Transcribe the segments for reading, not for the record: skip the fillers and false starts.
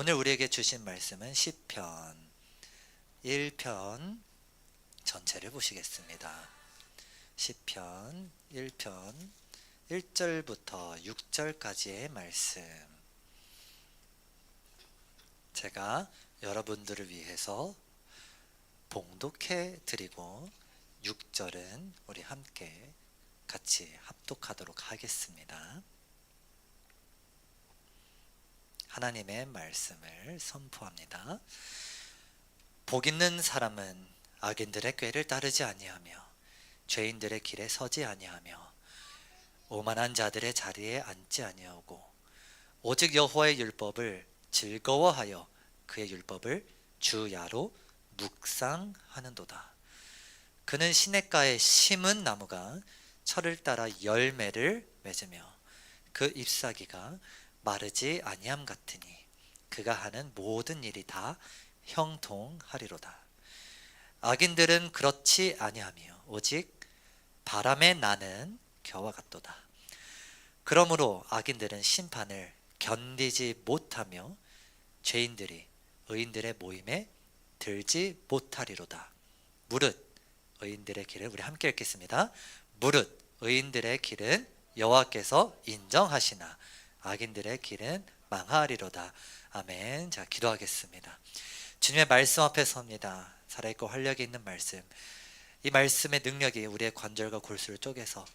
오늘 우리에게 주신 말씀은 시편 1편 전체를 보시겠습니다. 시편 1편 1절부터 6절까지의 말씀, 제가 여러분들을 위해서 봉독해 드리고 6절은 우리 함께 같이 합독하도록 하겠습니다. 하나님의 말씀을 선포합니다. 복 있는 사람은 악인들의 꾀를 따르지 아니하며 죄인들의 길에 서지 아니하며 오만한 자들의 자리에 앉지 아니하고 오직 여호와의 율법을 즐거워하여 그의 율법을 주야로 묵상하는도다. 그는 시냇가에 심은 나무가 철을 따라 열매를 맺으며 그 잎사귀가 마르지 아니함 같으니 그가 하는 모든 일이 다 형통하리로다. 악인들은 그렇지 아니하며 오직 바람에 나는 겨와 같도다. 그러므로 악인들은 심판을 견디지 못하며 죄인들이 의인들의 모임에 들지 못하리로다. 무릇 의인들의 길을, 우리 함께 읽겠습니다. 무릇 의인들의 길은 여호와께서 인정하시나 악인들의 길은 망하리로다. 아멘. 자, 기도하겠습니다. 주님의 말씀 앞에 섭니다. 살아있고 활력이 있는 말씀, 이 말씀의 능력이 우리의 관절과 골수를 쪼개서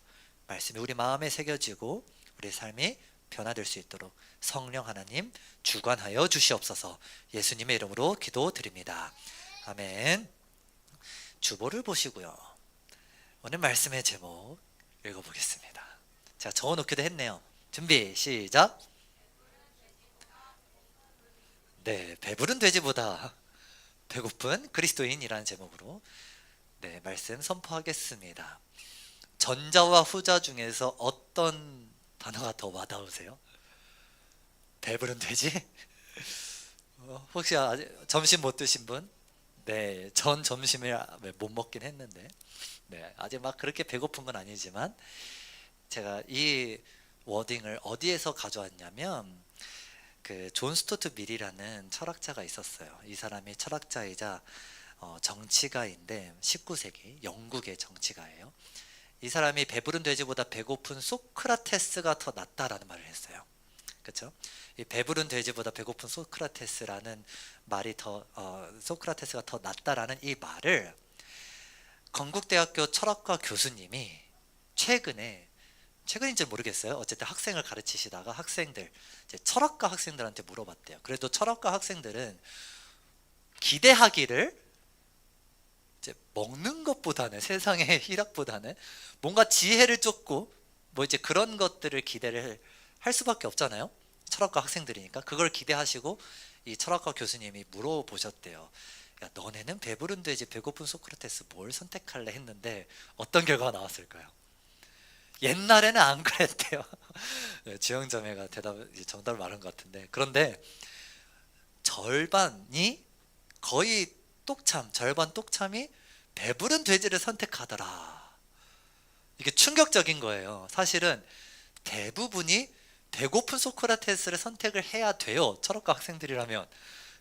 말씀이 우리 마음에 새겨지고 우리 삶이 변화될 수 있도록 성령 하나님 주관하여 주시옵소서. 예수님의 이름으로 기도드립니다. 아멘. 주보를 보시고요, 오늘 말씀의 제목 읽어보겠습니다. 제가 적어놓기도 했네요. 준비 시작. 네, 배부른 돼지보다 배고픈 그리스도인이라는 제목으로 말씀 선포하겠습니다. 전자와 후자 중에서 어떤 단어가 더 와닿으세요? 배부른 돼지? 혹시 아직 점심 못 드신 분? 네, 전 점심을 못 먹긴 했는데, 아직 막 그렇게 배고픈 건 아니지만, 제가 이 워딩을 어디에서 가져왔냐면, 그 존 스튜어트 밀이라는 철학자가 있었어요. 이 사람이 철학자이자 정치가인데 19세기 영국의 정치가예요. 이 사람이 배부른 돼지보다 배고픈 소크라테스가 더 낫다라는 말을 했어요. 그렇죠? 이 배부른 돼지보다 배고픈 소크라테스라는 말이 소크라테스가 더 낫다라는 이 말을 건국대학교 철학과 교수님이 최근인지 모르겠어요. 어쨌든 학생을 가르치시다가 학생들, 이제 철학과 학생들한테 물어봤대요. 그래도 철학과 학생들은 기대하기를 이제 먹는 것보다는, 세상의 희락보다는 뭔가 지혜를 쫓고 뭐 이제 그런 것들을 기대를 할 수밖에 없잖아요. 철학과 학생들이니까. 그걸 기대하시고 이 철학과 교수님이 물어보셨대요. 야, 너네는 배부른 돼지 배고픈 소크라테스 뭘 선택할래 했는데 어떤 결과가 나왔을까요? 옛날에는 안 그랬대요. 지영자매가 정답을 말한 것 같은데, 그런데 절반이, 거의 절반 똑참이 배부른 돼지를 선택하더라. 이게 충격적인 거예요. 사실은 대부분이 배고픈 소크라테스를 선택을 해야 돼요, 철학과 학생들이라면.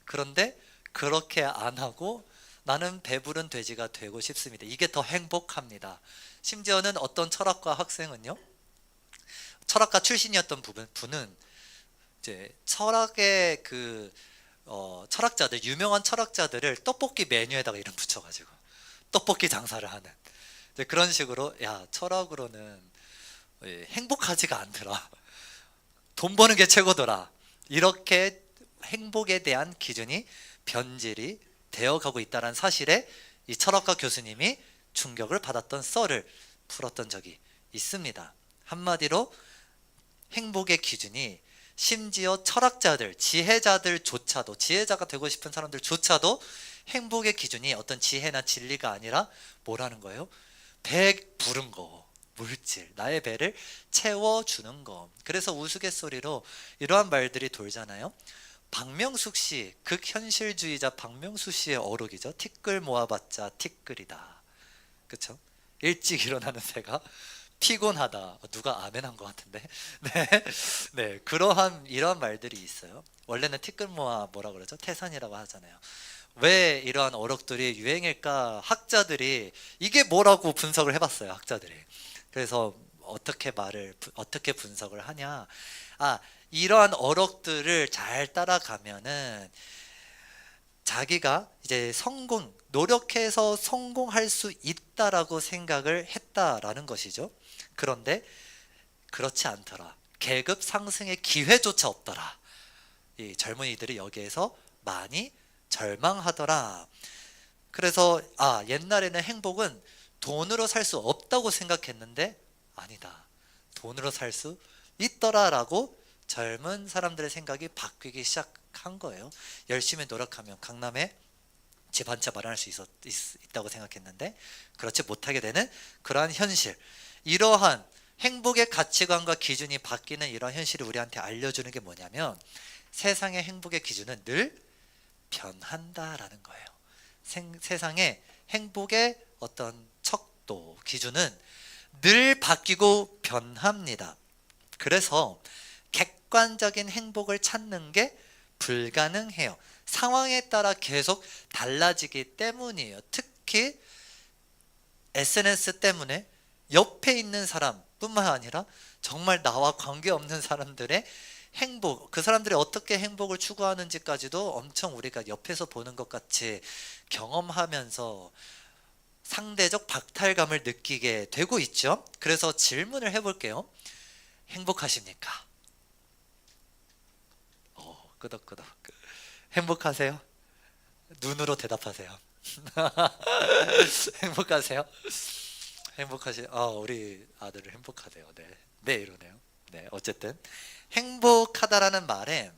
그런데 그렇게 안 하고 나는 배부른 돼지가 되고 싶습니다. 이게 더 행복합니다. 심지어는 어떤 철학과 학생은요, 철학과 출신이었던 분은 이제 철학의 철학자들, 유명한 철학자들을 떡볶이 메뉴에다가 이름 붙여가지고 떡볶이 장사를 하는, 그런 식으로, 야, 철학으로는 행복하지가 않더라, 돈 버는 게 최고더라, 이렇게 행복에 대한 기준이 변질이 되어가고 있다는 사실에 이 철학과 교수님이 충격을 받았던 썰을 풀었던 적이 있습니다. 한마디로 행복의 기준이 심지어 철학자들, 지혜자들조차도, 지혜자가 되고 싶은 사람들조차도 행복의 기준이 어떤 지혜나 진리가 아니라 뭐라는 거예요? 배부른 거, 물질, 나의 배를 채워주는 거. 그래서 우스갯소리로 이러한 말들이 돌잖아요. 박명숙 씨, 극현실주의자 박명숙 씨의 어록이죠. 티끌 모아봤자 티끌이다. 그쵸? 일찍 일어나는 새가 피곤하다. 누가 아멘한 것 같은데. 이러한 말들이 있어요. 원래는 티끌모아 뭐라 그러죠? 태산이라고 하잖아요. 왜 이러한 어록들이 유행일까? 학자들이 이게 뭐라고 분석을 해봤어요. 학자들이. 그래서 어떻게 분석을 하냐? 아, 이러한 어록들을 잘 따라가면은 자기가 이제 노력해서 성공할 수 있다라고 생각을 했다라는 것이죠. 그런데 그렇지 않더라. 계급 상승의 기회조차 없더라. 이 젊은이들이 여기에서 많이 절망하더라. 그래서 옛날에는 행복은 돈으로 살 수 없다고 생각했는데 아니다. 돈으로 살 수 있더라라고 젊은 사람들의 생각이 바뀌기 시작한 거예요. 열심히 노력하면 강남에 집 한 채 마련할 수 있다고 생각했는데 그렇지 못하게 되는 그러한 현실. 이러한 행복의 가치관과 기준이 바뀌는 이러한 현실이 우리한테 알려주는 게 뭐냐면 세상의 행복의 기준은 늘 변한다라는 거예요. 세상의 행복의 어떤 척도, 기준은 늘 바뀌고 변합니다. 그래서 객관적인 행복을 찾는 게 불가능해요. 상황에 따라 계속 달라지기 때문이에요. 특히 SNS 때문에 옆에 있는 사람뿐만 아니라 정말 나와 관계없는 사람들의 행복, 그 사람들이 어떻게 행복을 추구하는지까지도 엄청 우리가 옆에서 보는 것 같이 경험하면서 상대적 박탈감을 느끼게 되고 있죠. 그래서 질문을 해볼게요. 행복하십니까? 끄덕끄덕. 행복하세요? 눈으로 대답하세요. 행복하세요? 우리 아들을 행복하대요. 네. 네, 이러네요. 네, 어쨌든 행복하다라는 말에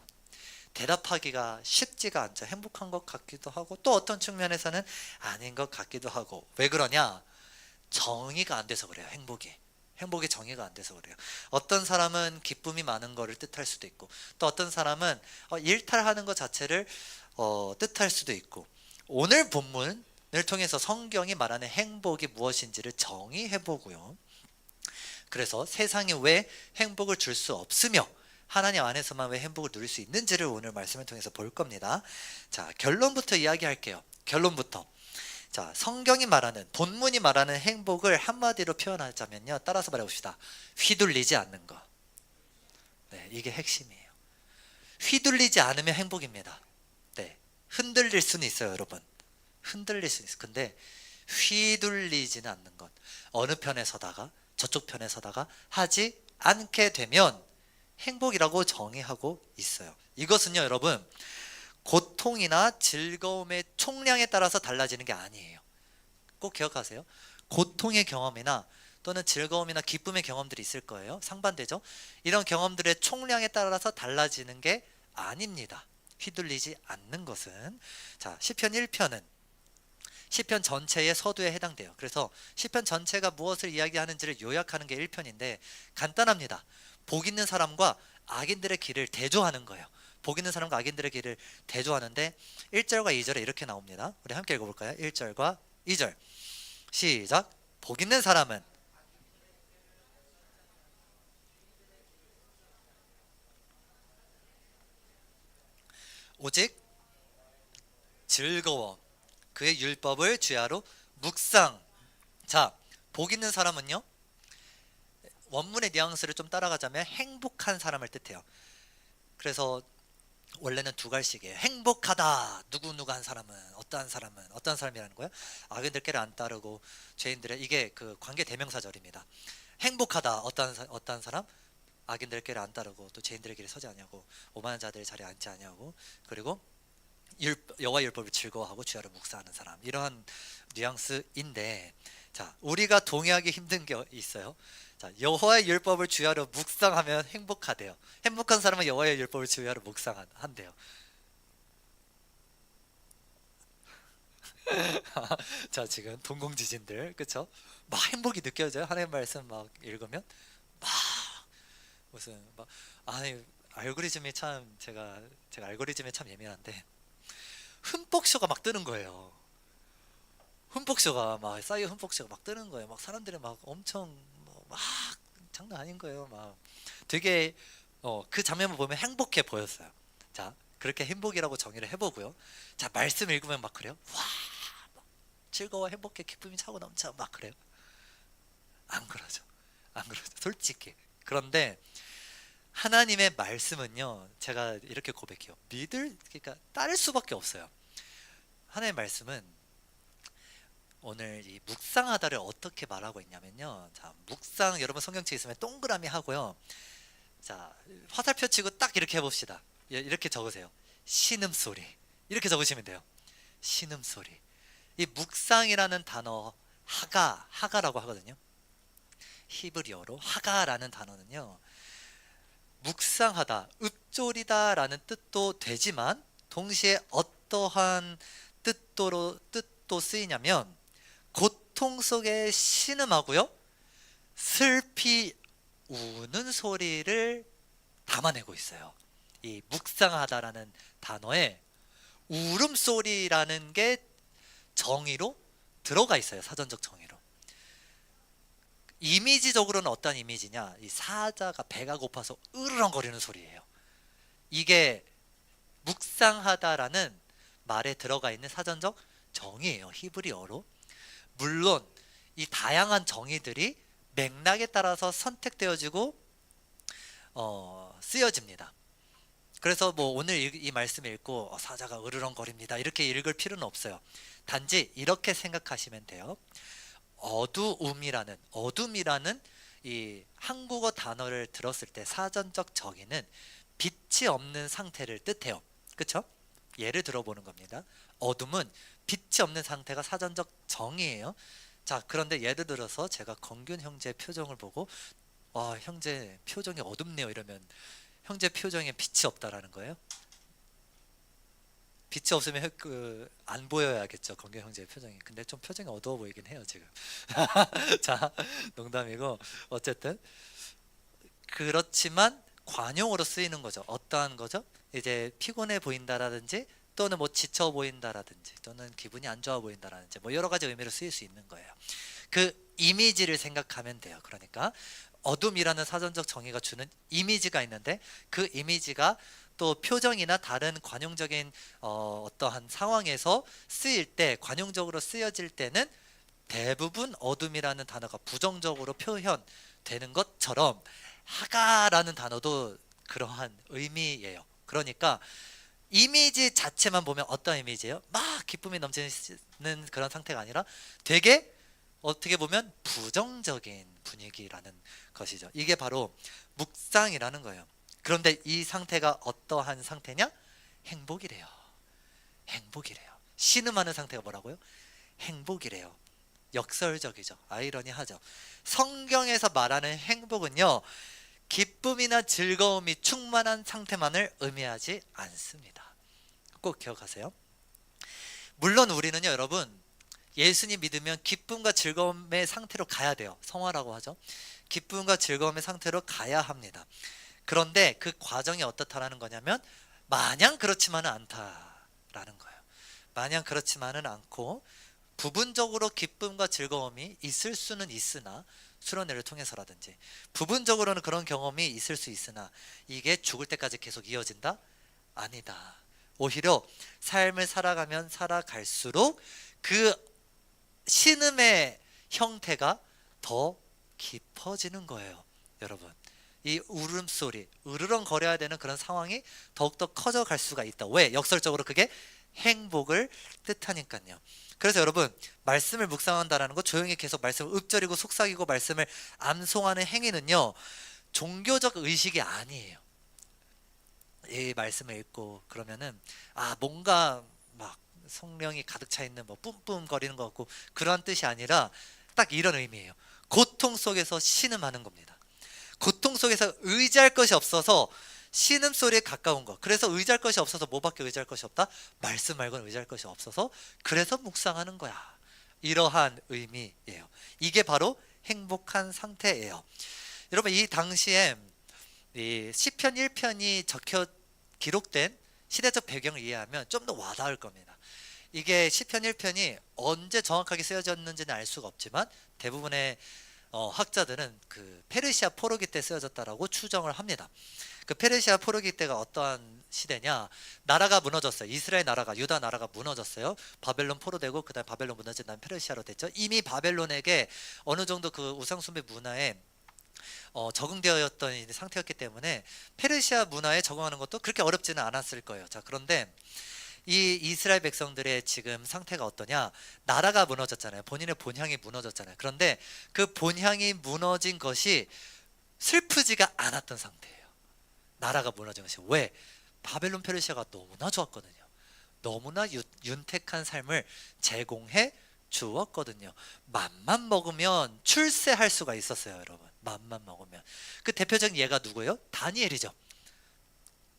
대답하기가 쉽지가 않죠. 행복한 것 같기도 하고 또 어떤 측면에서는 아닌 것 같기도 하고. 왜 그러냐? 정의가 안 돼서 그래요. 행복이 정의가 안 돼서 그래요. 어떤 사람은 기쁨이 많은 거를 뜻할 수도 있고 또 어떤 사람은 일탈하는 것 자체를 뜻할 수도 있고. 오늘 본문을 통해서 성경이 말하는 행복이 무엇인지를 정의해 보고요. 그래서 세상이 왜 행복을 줄 수 없으며 하나님 안에서만 왜 행복을 누릴 수 있는지를 오늘 말씀을 통해서 볼 겁니다. 자, 결론부터 이야기할게요. 결론부터. 자, 성경이 말하는, 본문이 말하는 행복을 한마디로 표현하자면요. 따라서 말해봅시다. 휘둘리지 않는 것. 네, 이게 핵심이에요. 휘둘리지 않으면 행복입니다. 네, 흔들릴 수는 있어요, 여러분. 흔들릴 수 있어요. 근데 휘둘리지는 않는 것. 어느 편에 서다가 저쪽 편에 서다가 하지 않게 되면 행복이라고 정의하고 있어요. 이것은요, 여러분, 고통이나 즐거움의 총량에 따라서 달라지는 게 아니에요. 꼭 기억하세요. 고통의 경험이나 또는 즐거움이나 기쁨의 경험들이 있을 거예요. 상반되죠. 이런 경험들의 총량에 따라서 달라지는 게 아닙니다. 휘둘리지 않는 것은. 자, 시편 1편은 시편 전체의 서두에 해당돼요. 그래서 시편 전체가 무엇을 이야기하는지를 요약하는 게 1편인데 간단합니다. 복 있는 사람과 악인들의 길을 대조하는 거예요. 복 있는 사람과 악인들의 길을 대조하는데 1절과 2절에 이렇게 나옵니다. 우리 함께 읽어볼까요? 1절과 2절 시작. 복 있는 사람은 오직 즐거워 그의 율법을 주야로 묵상. 자, 복 있는 사람은요, 원문의 뉘앙스를 좀 따라가자면 행복한 사람을 뜻해요. 그래서 원래는 두 갈씩이에요. 행복하다, 누구누구한 사람은, 어떠한 사람이라는 거예요. 악인들께를 안 따르고 죄인들의, 이게 그 관계 대명사절입니다. 행복하다, 어떠한 사람, 악인들께를 안 따르고 또 죄인들의 길에 서지 아니하고 오만한 자들의 자리에 앉지 아니하고, 그리고 여호와 율법을 즐거워하고 주야로 묵상하는 사람. 이러한 뉘앙스인데, 자, 우리가 동의하기 힘든 게 있어요. 자, 여호와의 율법을 주야로 묵상하면 행복하대요. 행복한 사람은 여호와의 율법을 주야로 묵상한대요. 자, 지금 동공지진들, 그쵸? 막 행복이 느껴져요. 하나님 말씀 막 읽으면 막 무슨 막, 아니, 알고리즘이 참, 제가 알고리즘에 참 예민한데 흠뻑쇼가 막 뜨는 거예요. 흠뻑쇼가 막 싸이어 흠뻑쇼가 막 뜨는 거예요. 막 사람들이 막 엄청 막 장난 아닌 거예요. 막 되게 그 장면을 보면 행복해 보였어요. 자, 그렇게 행복이라고 정의를 해보고요. 자, 말씀 읽으면 막 그래요. 와, 막 즐거워, 행복해, 기쁨이 차고 넘쳐, 막 그래요. 안 그러죠. 안 그러죠. 솔직히. 그런데 하나님의 말씀은요, 제가 이렇게 고백해요. 그러니까 따를 수밖에 없어요. 하나님의 말씀은 오늘 이 묵상하다를 어떻게 말하고 있냐면요. 자, 묵상 여러분 성경책 있으면 동그라미 하고요. 자, 화살표 치고 딱 이렇게 해봅시다. 이렇게 적으세요. 신음소리. 이렇게 적으시면 돼요. 신음소리. 이 묵상이라는 단어 하가라고 하거든요. 히브리어로 하가라는 단어는요, 묵상하다, 읊조리다라는 뜻도 되지만 동시에 어떠한 뜻도 쓰이냐면 고통 속에 신음하고요, 슬피 우는 소리를 담아내고 있어요. 이 묵상하다라는 단어에 울음소리라는 게 정의로 들어가 있어요. 사전적 정의로. 이미지적으로는 어떤 이미지냐, 이 사자가 배가 고파서 으르렁거리는 소리예요. 이게 묵상하다라는 말에 들어가 있는 사전적 정의예요. 히브리어로. 물론 이 다양한 정의들이 맥락에 따라서 선택되어지고 쓰여집니다. 그래서 뭐 오늘 이 말씀을 읽고 사자가 으르렁거립니다 이렇게 읽을 필요는 없어요. 단지 이렇게 생각하시면 돼요. 어둠이라는 이 한국어 단어를 들었을 때 사전적 정의는 빛이 없는 상태를 뜻해요. 그렇죠? 예를 들어보는 겁니다. 어둠은 빛이 없는 상태가 사전적 정의예요. 자, 그런데 예를 들어서 제가 건균 형제 표정을 보고 형제 표정이 어둡네요 이러면 형제 표정에 빛이 없다라는 거예요? 빛이 없으면 안 보여야겠죠, 건균 형제의 표정이. 근데 좀 표정이 어두워 보이긴 해요 지금. 자, 농담이고 어쨌든 그렇지만 관용어로 쓰이는 거죠. 어떠한 거죠? 이제 피곤해 보인다라든지 또는 뭐 지쳐 보인다라든지 또는 기분이 안 좋아 보인다라든지 뭐 여러 가지 의미로 쓰일 수 있는 거예요. 그 이미지를 생각하면 돼요. 그러니까 어둠이라는 사전적 정의가 주는 이미지가 있는데 그 이미지가 또 표정이나 다른 관용적인 어떠한 상황에서 쓰일 때, 관용적으로 쓰여질 때는 대부분 어둠이라는 단어가 부정적으로 표현되는 것처럼 하가라는 단어도 그러한 의미예요. 그러니까 이미지 자체만 보면 어떤 이미지예요? 막 기쁨이 넘치는 그런 상태가 아니라 되게 어떻게 보면 부정적인 분위기라는 것이죠. 이게 바로 묵상이라는 거예요. 그런데 이 상태가 어떠한 상태냐? 행복이래요. 행복이래요. 신음하는 상태가 뭐라고요? 행복이래요. 역설적이죠. 아이러니하죠. 성경에서 말하는 행복은요, 기쁨이나 즐거움이 충만한 상태만을 의미하지 않습니다. 꼭 기억하세요. 물론 우리는요, 여러분, 예수님 믿으면 기쁨과 즐거움의 상태로 가야 돼요. 성화라고 하죠. 기쁨과 즐거움의 상태로 가야 합니다. 그런데 그 과정이 어떻다라는 거냐면 마냥 그렇지만은 않다라는 거예요. 마냥 그렇지만은 않고 부분적으로 기쁨과 즐거움이 있을 수는 있으나, 수련회를 통해서라든지 부분적으로는 그런 경험이 있을 수 있으나 이게 죽을 때까지 계속 이어진다? 아니다. 오히려 삶을 살아가면 살아갈수록 그 신음의 형태가 더 깊어지는 거예요. 여러분, 이 울음소리, 으르렁거려야 되는 그런 상황이 더욱더 커져갈 수가 있다. 왜? 역설적으로 그게 행복을 뜻하니까요. 그래서 여러분, 말씀을 묵상한다라는 거, 조용히 계속 말씀을 읊조리고 속삭이고 말씀을 암송하는 행위는요, 종교적 의식이 아니에요. 이 말씀을 읽고 그러면은 뭔가 막 성령이 가득 차 있는 뭐 뿜뿜거리는 것 같고 그런 뜻이 아니라 딱 이런 의미예요. 고통 속에서 신음하는 겁니다. 고통 속에서 의지할 것이 없어서 신음소리에 가까운 것. 그래서 의지할 것이 없어서 뭐밖에 의지할 것이 없다? 말씀 말고는 의지할 것이 없어서 그래서 묵상하는 거야. 이러한 의미예요. 이게 바로 행복한 상태예요. 여러분, 이 당시에 이 시편 1편이 기록된 시대적 배경을 이해하면 좀 더 와닿을 겁니다. 이게 시편 1편이 언제 정확하게 쓰여졌는지는 알 수가 없지만 대부분의 학자들은 그 페르시아 포로기 때 쓰여졌다라고 추정을 합니다. 그 페르시아 포로기 때가 어떠한 시대냐? 나라가 무너졌어요. 이스라엘 나라가, 유다 나라가 무너졌어요. 바벨론 포로되고 그다음 바벨론 무너진 다음 페르시아로 됐죠. 이미 바벨론에게 어느 정도 그 우상숭배 문화에 적응되어 있던 상태였기 때문에 페르시아 문화에 적응하는 것도 그렇게 어렵지는 않았을 거예요. 자, 그런데 이 이스라엘 백성들의 지금 상태가 어떠냐? 나라가 무너졌잖아요. 본인의 본향이 무너졌잖아요. 그런데 그 본향이 무너진 것이 슬프지가 않았던 상태예요. 나라가 무너진 것이. 왜? 바벨론 페르시아가 너무나 좋았거든요. 너무나 윤택한 삶을 제공해 주었거든요. 맘만 먹으면 출세할 수가 있었어요, 여러분. 맘만 먹으면. 그 대표적인 예가 누구예요? 다니엘이죠.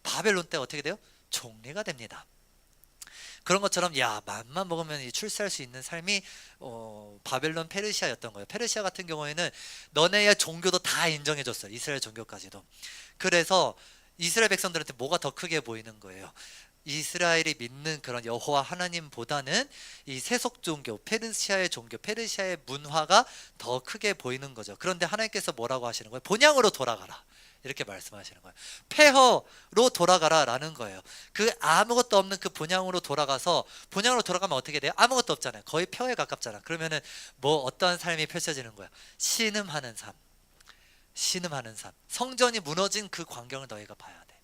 바벨론 때 어떻게 돼요? 총리가 됩니다. 그런 것처럼 야, 맘만 먹으면 출세할 수 있는 삶이 바벨론 페르시아였던 거예요. 페르시아 같은 경우에는 너네의 종교도 다 인정해줬어요. 이스라엘 종교까지도. 그래서 이스라엘 백성들한테 뭐가 더 크게 보이는 거예요? 이스라엘이 믿는 그런 여호와 하나님보다는 이 세속 종교, 페르시아의 종교, 페르시아의 문화가 더 크게 보이는 거죠. 그런데 하나님께서 뭐라고 하시는 거예요? 본향으로 돌아가라. 이렇게 말씀하시는 거예요. 폐허로 돌아가라 라는 거예요. 그 아무것도 없는 그 본향으로 돌아가서, 본향으로 돌아가면 어떻게 돼요? 아무것도 없잖아요. 거의 폐허에 가깝잖아. 그러면은 뭐 어떠한 삶이 펼쳐지는 거야? 신음하는 삶. 신음하는 삶. 성전이 무너진 그 광경을 너희가 봐야 돼.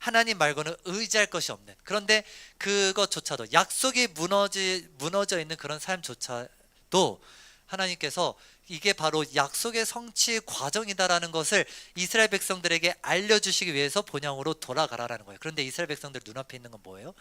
하나님 말고는 의지할 것이 없는, 그런데 그것조차도 약속이 무너져 있는 그런 삶조차도 하나님께서 이게 바로 약속의 성취 과정이다라는 것을 이스라엘 백성들에게 알려주시기 위해서 본향으로 돌아가라라는 거예요. 그런데 이스라엘 백성들 눈앞에 있는 건 뭐예요?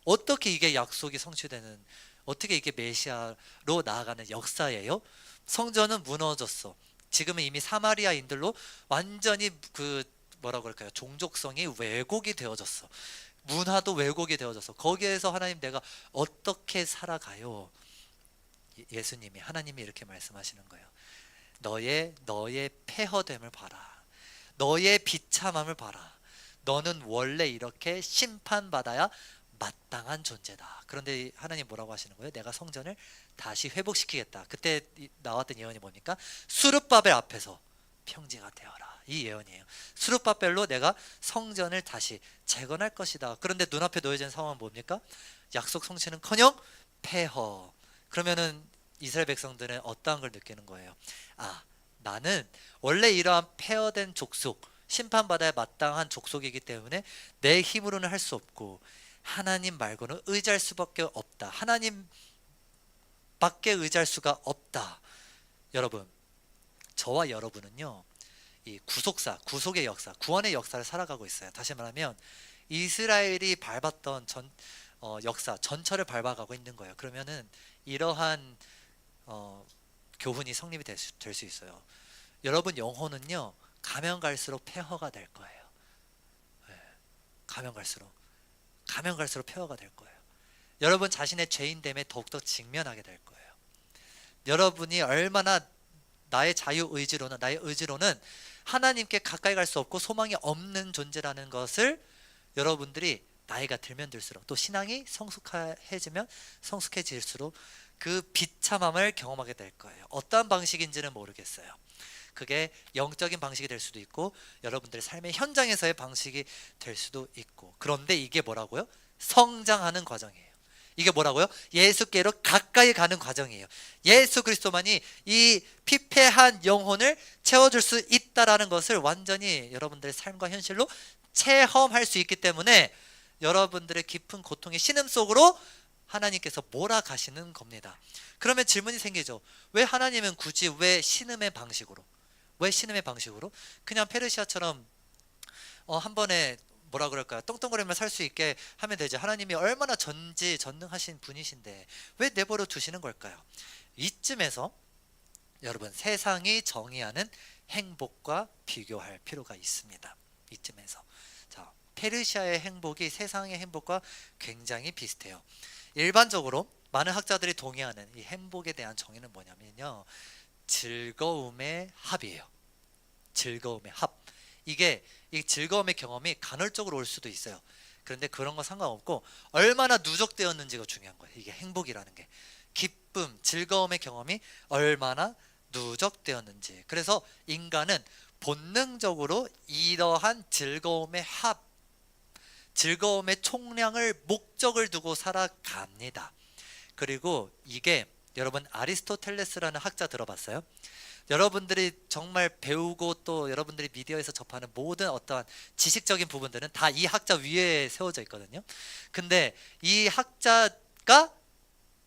어떻게 이게 약속이 성취되는, 어떻게 이게 메시아로 나아가는 역사예요? 성전은 무너졌어. 지금은 이미 사마리아인들로 완전히 그 뭐라고 그럴까요? 종족성이 왜곡이 되어졌어. 문화도 왜곡이 되어졌어. 거기에서 하나님, 내가 어떻게 살아가요? 예수님이, 하나님이 이렇게 말씀하시는 거예요. 너의 폐허됨을 봐라. 너의 비참함을 봐라. 너는 원래 이렇게 심판받아야 마땅한 존재다. 그런데 하나님 뭐라고 하시는 거예요? 내가 성전을 다시 회복시키겠다. 그때 나왔던 예언이 뭡니까? 수르바벨 앞에서 평지가 되어라. 이 예언이에요. 수르바벨로 내가 성전을 다시 재건할 것이다. 그런데 눈앞에 놓여진 상황은 뭡니까? 약속 성취는커녕 폐허. 그러면은 이스라엘 백성들은 어떠한 걸 느끼는 거예요? 아, 나는 원래 이러한 폐허된 족속, 심판받아야 마땅한 족속이기 때문에 내 힘으로는 할 수 없고 하나님 말고는 의지할 수밖에 없다. 하나님 밖에 의지할 수가 없다. 여러분, 저와 여러분은요, 이 구속의 역사, 구원의 역사를 살아가고 있어요. 다시 말하면 이스라엘이 밟았던 역사 전철을 밟아가고 있는 거예요. 그러면은 이러한 교훈이 성립이 될 수 있어요. 여러분 영혼은요, 가면 갈수록 폐허가 될 거예요. 네, 가면 갈수록 폐허가 될 거예요. 여러분 자신의 죄인됨에 더욱더 직면하게 될 거예요. 여러분이 얼마나 나의 나의 의지로는 하나님께 가까이 갈 수 없고 소망이 없는 존재라는 것을 여러분들이 나이가 들면 들수록, 또 신앙이 성숙해질수록 그 비참함을 경험하게 될 거예요. 어떠한 방식인지는 모르겠어요. 그게 영적인 방식이 될 수도 있고 여러분들의 삶의 현장에서의 방식이 될 수도 있고, 그런데 이게 뭐라고요? 성장하는 과정이에요. 이게 뭐라고요? 예수께로 가까이 가는 과정이에요. 예수 그리스도만이 이 피폐한 영혼을 채워줄 수 있다라는 것을 완전히 여러분들의 삶과 현실로 체험할 수 있기 때문에 여러분들의 깊은 고통의 신음 속으로 하나님께서 몰아가시는 겁니다. 그러면 질문이 생기죠. 왜 하나님은 굳이 왜 신음의 방식으로 그냥 페르시아처럼 한 번에 뭐라 그럴까요? 똥똥거리면 살 수 있게 하면 되지. 하나님이 얼마나 전능하신 분이신데 왜 내버려 두시는 걸까요? 이쯤에서 여러분, 세상이 정의하는 행복과 비교할 필요가 있습니다. 이쯤에서 자, 페르시아의 행복이 세상의 행복과 굉장히 비슷해요. 일반적으로 많은 학자들이 동의하는 이 행복에 대한 정의는 뭐냐면요, 즐거움의 합이에요. 즐거움의 합. 이게 이 즐거움의 경험이 간헐적으로 올 수도 있어요. 그런데 그런 거 상관없고 얼마나 누적되었는지가 중요한 거예요. 이게 행복이라는 게, 기쁨, 즐거움의 경험이 얼마나 누적되었는지. 그래서 인간은 본능적으로 이러한 즐거움의 총량을 목적을 두고 살아갑니다. 그리고 이게 여러분 아리스토텔레스라는 학자 들어봤어요? 여러분들이 정말 배우고 또 여러분들이 미디어에서 접하는 모든 어떠한 지식적인 부분들은 다 이 학자 위에 세워져 있거든요. 근데 이 학자가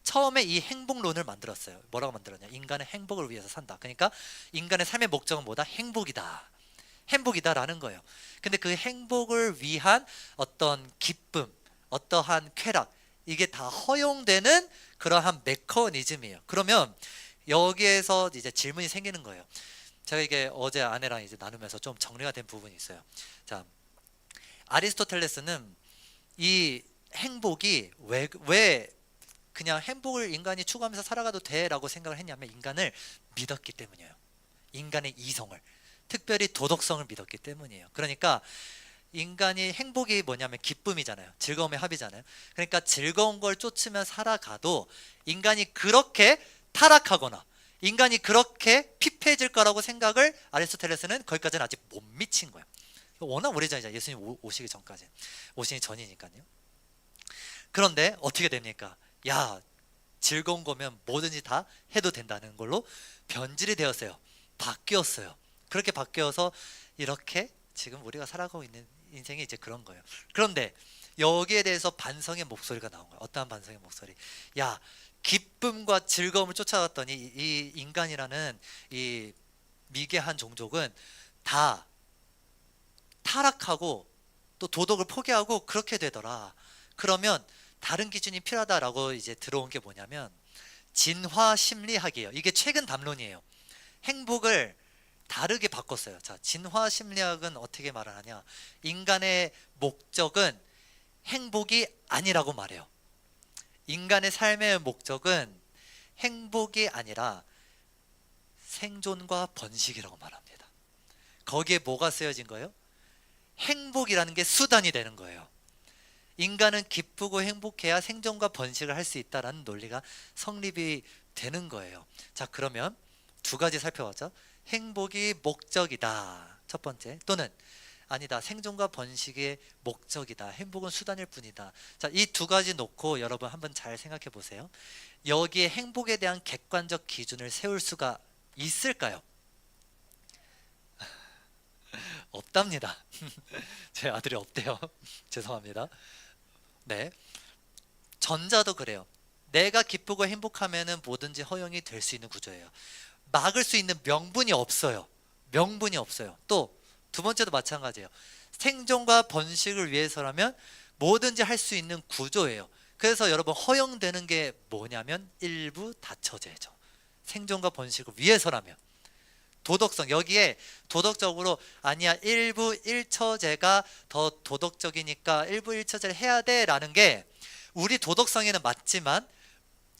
처음에 이 행복론을 만들었어요. 뭐라고 만들었냐? 인간은 행복을 위해서 산다. 그러니까 인간의 삶의 목적은 뭐다? 행복이다. 행복이다라는 거예요. 근데 그 행복을 위한 어떤 기쁨, 어떠한 쾌락, 이게 다 허용되는 그러한 메커니즘이에요. 그러면 여기에서 이제 질문이 생기는 거예요. 제가 이게 어제 아내랑 이제 나누면서 좀 정리가 된 부분이 있어요. 자, 아리스토텔레스는 이 행복이 왜 그냥 행복을 인간이 추구하면서 살아가도 돼라고 생각을 했냐면 인간을 믿었기 때문이에요. 인간의 이성을, 특별히 도덕성을 믿었기 때문이에요. 그러니까 인간이 행복이 뭐냐면 기쁨이잖아요. 즐거움의 합이잖아요. 그러니까 즐거운 걸 쫓으며 살아가도 인간이 그렇게 타락하거나 인간이 그렇게 피폐해질 거라고 생각을 아리스토텔레스는 거기까지는 아직 못 미친 거예요. 워낙 오래전이잖아요. 예수님 오시기 전까지. 오시기 전이니까요. 그런데 어떻게 됩니까? 야, 즐거운 거면 뭐든지 다 해도 된다는 걸로 변질이 되었어요. 바뀌었어요. 그렇게 바뀌어서 이렇게 지금 우리가 살아가고 있는 인생이 이제 그런 거예요. 그런데 여기에 대해서 반성의 목소리가 나온 거예요. 어떠한 반성의 목소리? 야, 기쁨과 즐거움을 쫓아갔더니 이 인간이라는 이 미개한 종족은 다 타락하고 또 도덕을 포기하고 그렇게 되더라. 그러면 다른 기준이 필요하다라고 이제 들어온 게 뭐냐면 진화 심리학이에요. 이게 최근 담론이에요. 행복을 다르게 바꿨어요. 자, 진화 심리학은 어떻게 말을 하냐? 인간의 목적은 행복이 아니라고 말해요. 인간의 삶의 목적은 행복이 아니라 생존과 번식이라고 말합니다. 거기에 뭐가 쓰여진 거예요? 행복이라는 게 수단이 되는 거예요. 인간은 기쁘고 행복해야 생존과 번식을 할 수 있다라는 논리가 성립이 되는 거예요. 자, 그러면 두 가지 살펴봤죠. 행복이 목적이다. 첫 번째. 또는 아니다. 생존과 번식의 목적이다. 행복은 수단일 뿐이다. 자, 이 두 가지 놓고 여러분 한번 잘 생각해 보세요. 여기에 행복에 대한 객관적 기준을 세울 수가 있을까요? 없답니다. 제 아들이 없대요. 죄송합니다. 네. 전자도 그래요. 내가 기쁘고 행복하면은 뭐든지 허용이 될 수 있는 구조예요. 막을 수 있는 명분이 없어요. 명분이 없어요. 또 두 번째도 마찬가지예요. 생존과 번식을 위해서라면 뭐든지 할 수 있는 구조예요. 그래서 여러분 허용되는 게 뭐냐면 일부 다처제죠. 생존과 번식을 위해서라면. 도덕성, 여기에 도덕적으로 아니야 일부 일처제가 더 도덕적이니까 일부 일처제를 해야 돼 라는 게 우리 도덕성에는 맞지만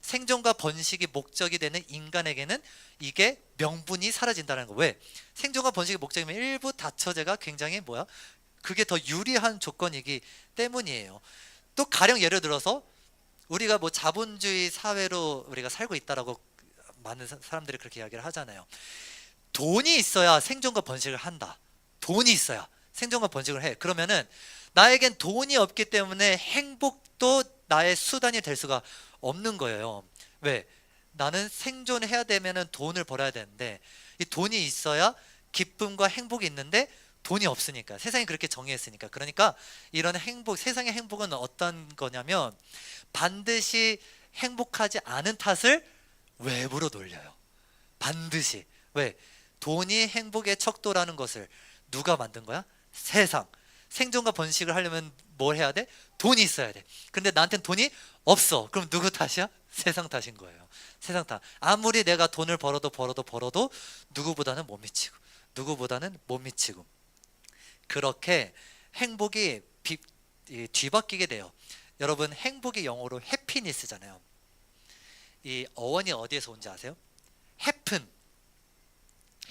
생존과 번식이 목적이 되는 인간에게는 이게 명분이 사라진다는 거. 왜? 생존과 번식이 목적이면 일부 다처제가 굉장히 그게 더 유리한 조건이기 때문이에요. 또 가령 예를 들어서 우리가 자본주의 사회로 우리가 살고 있다라고 많은 사람들이 그렇게 이야기를 하잖아요. 돈이 있어야 생존과 번식을 한다. 돈이 있어야 생존과 번식을 해. 그러면은 나에겐 돈이 없기 때문에 행복도 나의 수단이 될 수가 없는 거예요. 왜? 나는 생존해야 되면은 돈을 벌어야 되는데 이 돈이 있어야 기쁨과 행복이 있는데 돈이 없으니까. 세상이 그렇게 정의했으니까. 그러니까 이런 행복, 세상의 행복은 어떤 거냐면 반드시 행복하지 않은 탓을 외부로 돌려요. 반드시. 왜? 돈이 행복의 척도라는 것을 누가 만든 거야? 세상. 생존과 번식을 하려면 뭘 해야 돼? 돈이 있어야 돼. 근데 나한테는 돈이 없어. 그럼 누구 탓이야? 세상 탓인 거예요. 세상 탓. 아무리 내가 돈을 벌어도 누구보다는 못 미치고 누구보다는 못 미치고 그렇게 행복이 뒤바뀌게 돼요. 여러분 행복이 영어로 해피니스잖아요. 이 어원이 어디에서 온지 아세요?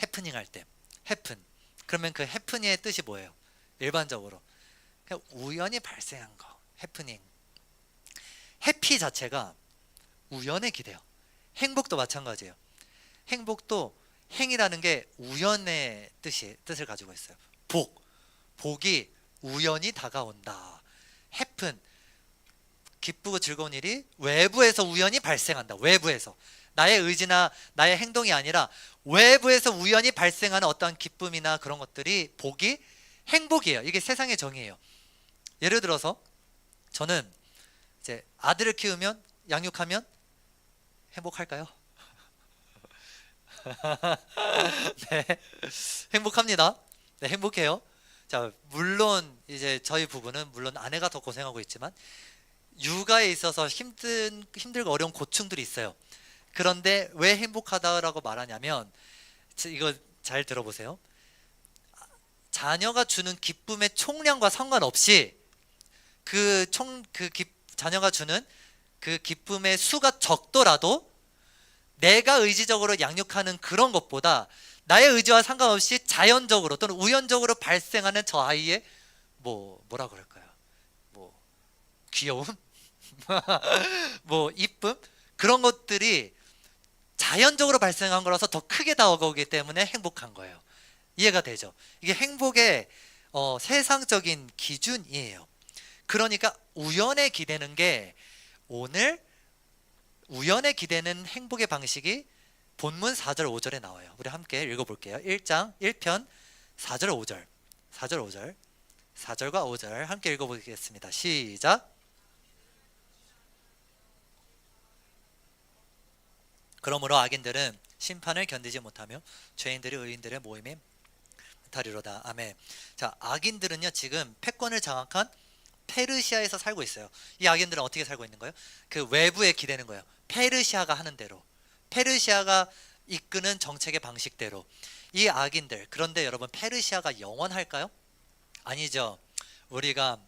해프닝 할 때 해픈. 그러면 그 해프닝의 뜻이 뭐예요? 일반적으로 그냥 우연히 발생한 거. 해프닝. 해피 자체가 우연에 기대요. 행복도 마찬가지예요. 행복도 행이라는 게 우연의 뜻을 가지고 있어요. 복이 우연히 다가온다. happen, 기쁘고 즐거운 일이 외부에서 우연히 발생한다. 외부에서 나의 의지나 나의 행동이 아니라 외부에서 우연히 발생하는 어떤 기쁨이나 그런 것들이 복이 행복이에요. 이게 세상의 정의예요. 예를 들어서 저는 이제 아들을 키우면, 양육하면 행복할까요? 네, 행복합니다. 네, 행복해요. 자, 물론 이제 저희 부부는 물론 아내가 더 고생하고 있지만 육아에 있어서 힘들고 어려운 고충들이 있어요. 그런데 왜 행복하다라고 말하냐면, 이거 잘 들어보세요. 자녀가 주는 기쁨의 총량과 상관없이 자녀가 주는 그 기쁨의 수가 적더라도 내가 의지적으로 양육하는 그런 것보다 나의 의지와 상관없이 자연적으로 또는 우연적으로 발생하는 저 아이의 뭐라 그럴까요? 뭐 귀여움? 뭐 이쁨? 그런 것들이 자연적으로 발생한 거라서 더 크게 다가오기 때문에 행복한 거예요. 이해가 되죠? 이게 행복의 세상적인 기준이에요. 그러니까 우연에 기대는 게, 오늘 우연에 기대는 행복의 방식이 본문 4절 5절에 나와요. 우리 함께 읽어볼게요. 1장 1편 4절 5절 4절 5절 4절과 5절 함께 읽어보겠습니다. 시작. 그러므로 악인들은 심판을 견디지 못하며 죄인들이 의인들의 모임에 다리로다. 아멘. 자, 악인들은요 지금 패권을 장악한 페르시아에서 살고 있어요. 이 악인들은 어떻게 살고 있는 거예요? 그 외부에 기대는 거예요. 페르시아가 하는 대로, 페르시아가 이끄는 정책의 방식대로 이 악인들. 그런데 여러분, 페르시아가 영원할까요? 아니죠. 우리가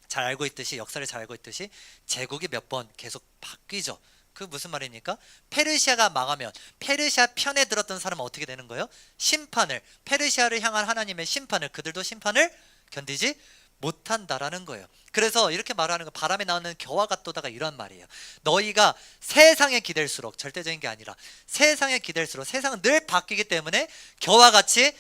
잘 알고 있듯이, 역사를 잘 알고 있듯이 제국이 몇 번 계속 바뀌죠. 그 무슨 말입니까? 페르시아가 망하면 페르시아 편에 들었던 사람은 어떻게 되는 거예요? 심판을, 페르시아를 향한 하나님의 심판을, 그들도 심판을 견디지 못한다라는 거예요. 그래서 이렇게 말하는 거, 바람에 나오는 겨와 같도다가 이런 말이에요. 너희가 세상에 기댈수록, 절대적인 게 아니라 세상에 기댈수록, 세상은 늘 바뀌기 때문에 겨와 같이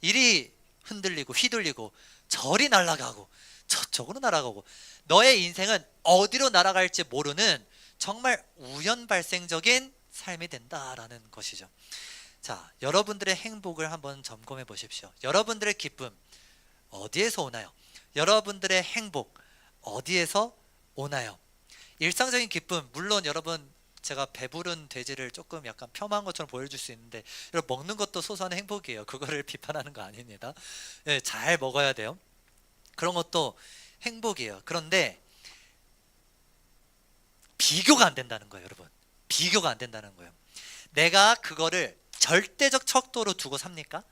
이리 흔들리고 휘둘리고 저리 날아가고 저쪽으로 날아가고, 너의 인생은 어디로 날아갈지 모르는 정말 우연 발생적인 삶이 된다라는 것이죠. 자, 여러분들의 행복을 한번 점검해 보십시오. 여러분들의 기쁨 어디에서 오나요? 여러분들의 행복 어디에서 오나요? 일상적인 기쁨, 물론 여러분, 제가 배부른 돼지를 조금 약간 폄하한 것처럼 보여줄 수 있는데, 여러분, 먹는 것도 소소한 행복이에요. 그거를 비판하는 거 아닙니다. 네, 잘 먹어야 돼요. 그런 것도 행복이에요. 그런데 비교가 안 된다는 거예요, 여러분. 비교가 안 된다는 거예요. 내가 그거를 절대적 척도로 두고 삽니까?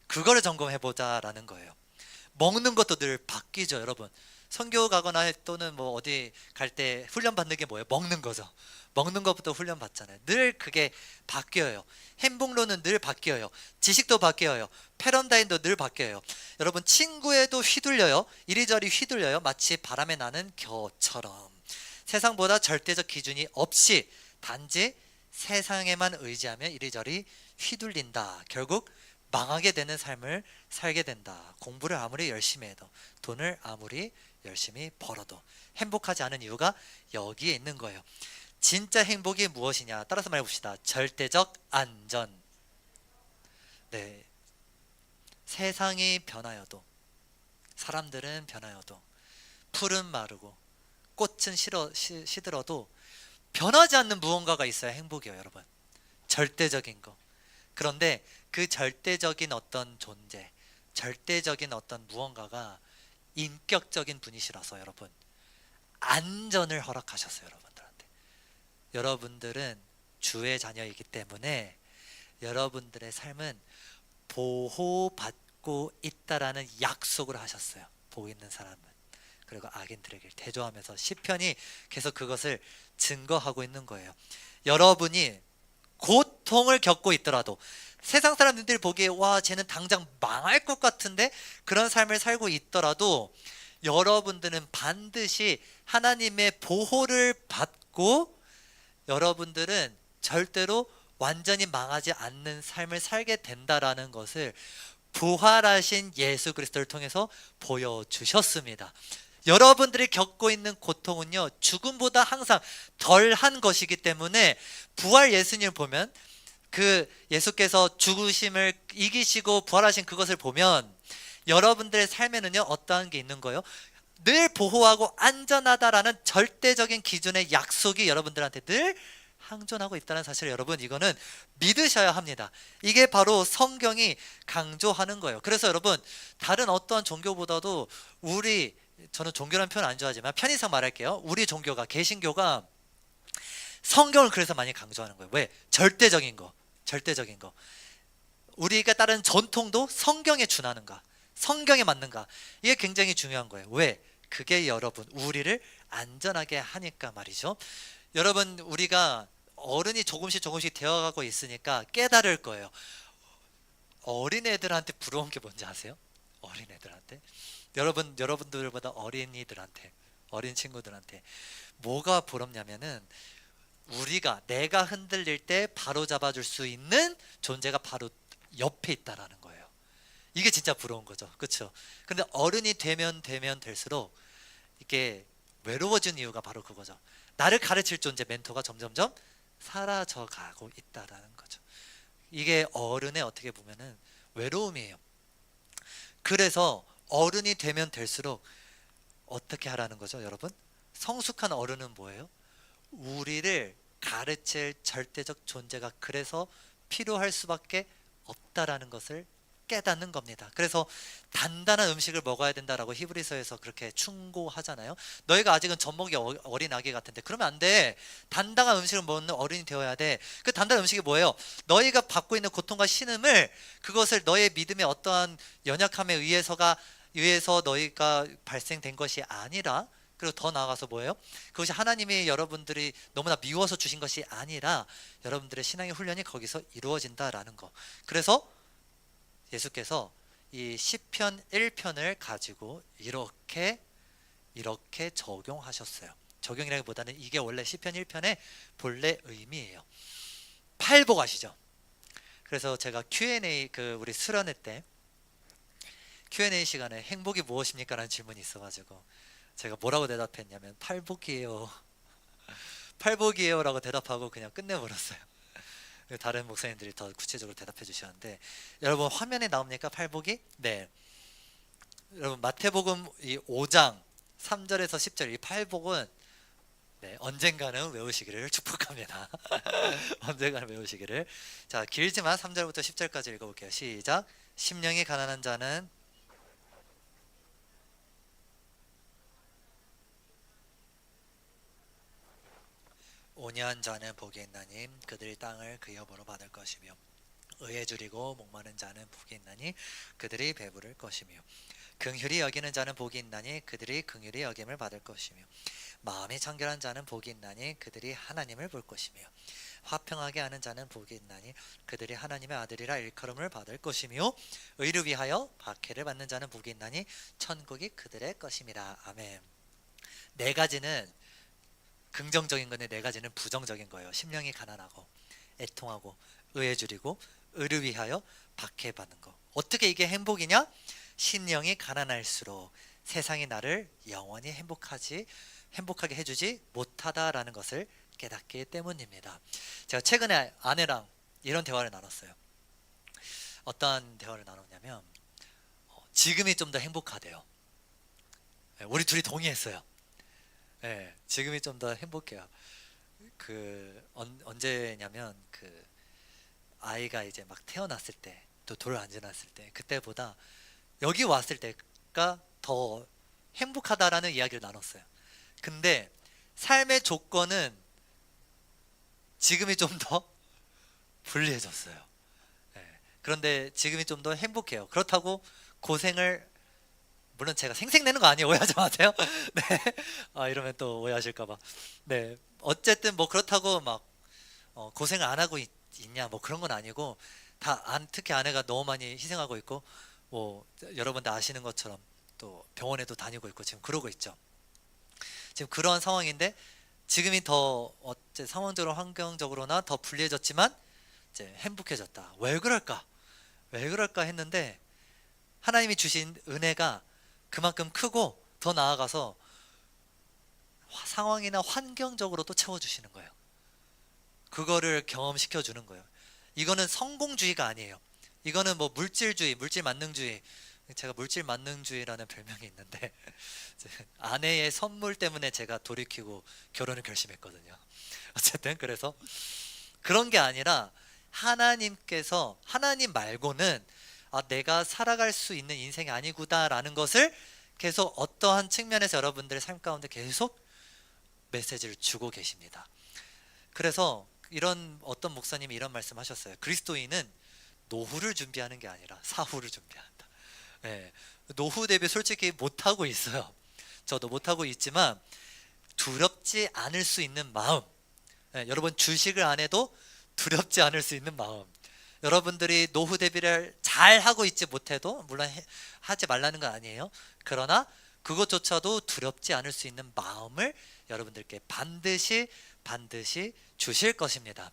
그거를 점검해보자라는 거예요. 먹는 것도 늘 바뀌죠, 여러분. 선교 가거나 또는 뭐 어디 갈 때 훈련 받는 게 뭐예요? 먹는 거죠. 먹는 것부터 훈련 받잖아요. 늘 그게 바뀌어요. 행복론은 늘 바뀌어요. 지식도 바뀌어요. 패러다임도 늘 바뀌어요. 여러분, 친구에도 휘둘려요. 이리저리 휘둘려요. 마치 바람에 나는 겨처럼. 세상보다 절대적 기준이 없이 단지 세상에만 의지하며 이리저리 휘둘린다. 결국 망하게 되는 삶을 살게 된다. 공부를 아무리 열심히 해도, 돈을 아무리 열심히 벌어도 행복하지 않은 이유가 여기에 있는 거예요. 진짜 행복이 무엇이냐? 따라서 말해봅시다. 절대적 안전. 네, 세상이 변하여도, 사람들은 변하여도, 풀은 마르고 꽃은 시들어도 변하지 않는 무언가가 있어야 행복이에요, 여러분. 절대적인 거. 그런데 그 절대적인 어떤 존재, 절대적인 어떤 무언가가 인격적인 분이시라서 여러분, 안전을 허락하셨어요, 여러분들한테. 여러분들은 주의 자녀이기 때문에 여러분들의 삶은 보호받고 있다라는 약속을 하셨어요. 복 있는 사람은. 그리고 악인들에게 대조하면서 시편이 계속 그것을 증거하고 있는 거예요. 여러분이 고통을 겪고 있더라도, 세상 사람들이 보기에 와, 쟤는 당장 망할 것 같은데, 그런 삶을 살고 있더라도 여러분들은 반드시 하나님의 보호를 받고, 여러분들은 절대로 완전히 망하지 않는 삶을 살게 된다라는 것을 부활하신 예수 그리스도를 통해서 보여주셨습니다. 여러분들이 겪고 있는 고통은요, 죽음보다 항상 덜한 것이기 때문에 부활 예수님을 보면, 그 예수께서 죽으심을 이기시고 부활하신 그것을 보면 여러분들의 삶에는요, 어떠한 게 있는 거예요? 늘 보호하고 안전하다라는 절대적인 기준의 약속이 여러분들한테 늘 항존하고 있다는 사실을 여러분, 이거는 믿으셔야 합니다. 이게 바로 성경이 강조하는 거예요. 그래서 여러분, 다른 어떠한 종교보다도 저는 종교라는 표현 안 좋아하지만 편의상 말할게요. 우리 종교가, 개신교가 성경을 그래서 많이 강조하는 거예요. 왜? 절대적인 거. 우리가 따르는 전통도 성경에 준하는가, 성경에 맞는가, 이게 굉장히 중요한 거예요. 왜? 그게 여러분, 우리를 안전하게 하니까 말이죠. 여러분, 우리가 어른이 조금씩 되어가고 있으니까 깨달을 거예요. 어린애들한테 부러운 게 뭔지 아세요? 어린애들한테, 여러분들보다 어린이들한테, 어린 친구들한테 뭐가 부럽냐면은, 내가 흔들릴 때 바로 잡아줄 수 있는 존재가 바로 옆에 있다라는 거예요. 이게 진짜 부러운 거죠. 그렇죠? 근데 어른이 되면 될수록 이게 외로워진 이유가 바로 그거죠. 나를 가르칠 존재, 멘토가 점점점 사라져 가고 있다라는 거죠. 이게 어른의 어떻게 보면은 외로움이에요. 그래서 어른이 되면 될수록 어떻게 하라는 거죠, 여러분? 성숙한 어른은 뭐예요? 우리를 가르칠 절대적 존재가 그래서 필요할 수밖에 없다라는 것을 깨닫는 겁니다. 그래서 단단한 음식을 먹어야 된다라고 히브리서에서 그렇게 충고하잖아요. 너희가 아직은 젖먹이 어린 아기 같은데, 그러면 안 돼. 단단한 음식을 먹는 어른이 되어야 돼. 그 단단한 음식이 뭐예요? 너희가 받고 있는 고통과 신음을, 그것을 너의 믿음의 어떠한 연약함에 의해서 너희가 발생된 것이 아니라, 그리고 더 나아가서 뭐예요? 그것이 하나님이 여러분들이 너무나 미워서 주신 것이 아니라 여러분들의 신앙의 훈련이 거기서 이루어진다라는 거. 그래서 예수께서 이 시편 1편을 가지고 이렇게 적용하셨어요. 적용이라기보다는 이게 원래 시편 1편의 본래 의미예요. 팔복 아시죠? 그래서 제가 Q&A, 우리 수련회 때 Q&A 시간에 행복이 무엇입니까? 라는 질문이 있어가지고 제가 뭐라고 대답했냐면 팔복이에요. 팔복이에요 라고 대답하고 그냥 끝내버렸어요. 다른 목사님들이 더 구체적으로 대답해 주셨는데, 여러분 화면에 나옵니까? 팔복이? 네. 여러분 마태복음 이 5장 3절에서 10절 이 팔복은, 네, 언젠가는 외우시기를 축복합니다. 언젠가는 외우시기를. 자, 길지만 3절부터 10절까지 읽어볼게요. 시작. 심령이 가난한 자는 온유한 자는 복이 있나니 그들이 땅을 그 여보로 받을 것이며, 의에 줄이고 목마른 자는 복이 있나니 그들이 배부를 것이며, 긍휼히 여기는 자는 복이 있나니 그들이 긍휼히 여김을 받을 것이며, 마음이 청결한 자는 복이 있나니 그들이 하나님을 볼 것이며, 화평하게 하는 자는 복이 있나니 그들이 하나님의 아들이라 일컬음을 받을 것이며, 의를 위하여 박해를 받는 자는 복이 있나니 천국이 그들의 것임이라. 아멘. 네 가지는 긍정적인 건데 네 가지는 부정적인 거예요. 심령이 가난하고 애통하고 의에 줄이고 의를 위하여 박해받는 거. 어떻게 이게 행복이냐? 심령이 가난할수록 세상이 나를 영원히 행복하게 해주지 못하다라는 것을 깨닫기 때문입니다. 제가 최근에 아내랑 이런 대화를 나눴어요. 어떠한 대화를 나눴냐면, 지금이 좀 더 행복하대요. 우리 둘이 동의했어요. 네, 지금이 좀 더 행복해요. 언제냐면 아이가 이제 막 태어났을 때, 또 돌을 안 지났을 때, 그때보다 여기 왔을 때가 더 행복하다라는 이야기를 나눴어요. 근데 삶의 조건은 지금이 좀 더 불리해졌어요. 네, 그런데 지금이 좀 더 행복해요. 그렇다고 고생을, 물론 제가 생색내는 거 아니에요. 오해하지 마세요. 네. 이러면 또 오해하실까봐. 네. 어쨌든 뭐 그렇다고 막 고생을 안 하고 있냐 뭐 그런 건 아니고, 특히 아내가 너무 많이 희생하고 있고, 뭐 여러분들 아시는 것처럼 또 병원에도 다니고 있고 지금 그러고 있죠. 지금 그런 상황인데, 지금이 더 상황적으로 환경적으로나 더 불리해졌지만 이제 행복해졌다. 왜 그럴까? 왜 그럴까 했는데 하나님이 주신 은혜가 그만큼 크고 더 나아가서 상황이나 환경적으로도 채워주시는 거예요. 그거를 경험시켜 주는 거예요. 이거는 성공주의가 아니에요. 이거는 뭐 물질주의, 물질만능주의. 제가 물질만능주의라는 별명이 있는데 아내의 선물 때문에 제가 돌이키고 결혼을 결심했거든요. 어쨌든 그래서 그런 게 아니라 하나님께서 하나님 말고는 내가 살아갈 수 있는 인생이 아니구나라는 것을 계속 어떠한 측면에서 여러분들의 삶 가운데 계속 메시지를 주고 계십니다. 그래서 이런 어떤 목사님이 이런 말씀하셨어요. 그리스도인은 노후를 준비하는 게 아니라 사후를 준비한다. 네, 노후 대비 솔직히 못하고 있어요. 저도 못하고 있지만 두렵지 않을 수 있는 마음, 네, 여러분 주식을 안 해도 두렵지 않을 수 있는 마음, 여러분들이 노후 대비를 잘 하고 있지 못해도 물론 하지 말라는 건 아니에요. 그러나 그것조차도 두렵지 않을 수 있는 마음을 여러분들께 반드시 주실 것입니다.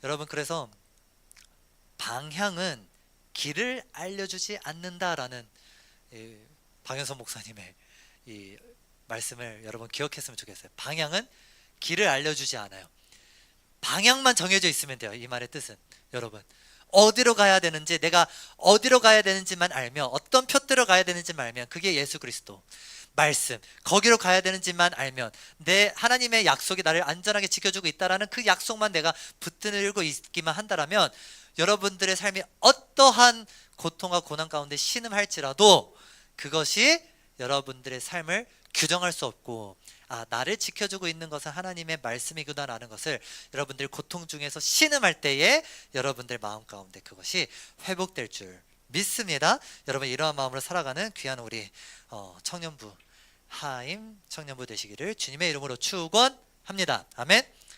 여러분, 그래서 방향은 길을 알려주지 않는다라는 박연선 목사님의 이 말씀을 여러분 기억했으면 좋겠어요. 방향은 길을 알려주지 않아요. 방향만 정해져 있으면 돼요. 이 말의 뜻은 여러분 어디로 가야 되는지, 내가 어디로 가야 되는지만 알면, 어떤 표대로 가야 되는지만 알면, 그게 예수 그리스도 말씀, 거기로 가야 되는지만 알면, 내 하나님의 약속이 나를 안전하게 지켜주고 있다라는 그 약속만 내가 붙들고 있기만 한다라면 여러분들의 삶이 어떠한 고통과 고난 가운데 신음할지라도 그것이 여러분들의 삶을 규정할 수 없고, 나를 지켜주고 있는 것은 하나님의 말씀이구나라는 것을 여러분들 고통 중에서 신음할 때에 여러분들 마음 가운데 그것이 회복될 줄 믿습니다. 여러분, 이러한 마음으로 살아가는 귀한 우리 청년부 하임 청년부 되시기를 주님의 이름으로 축원합니다. 아멘.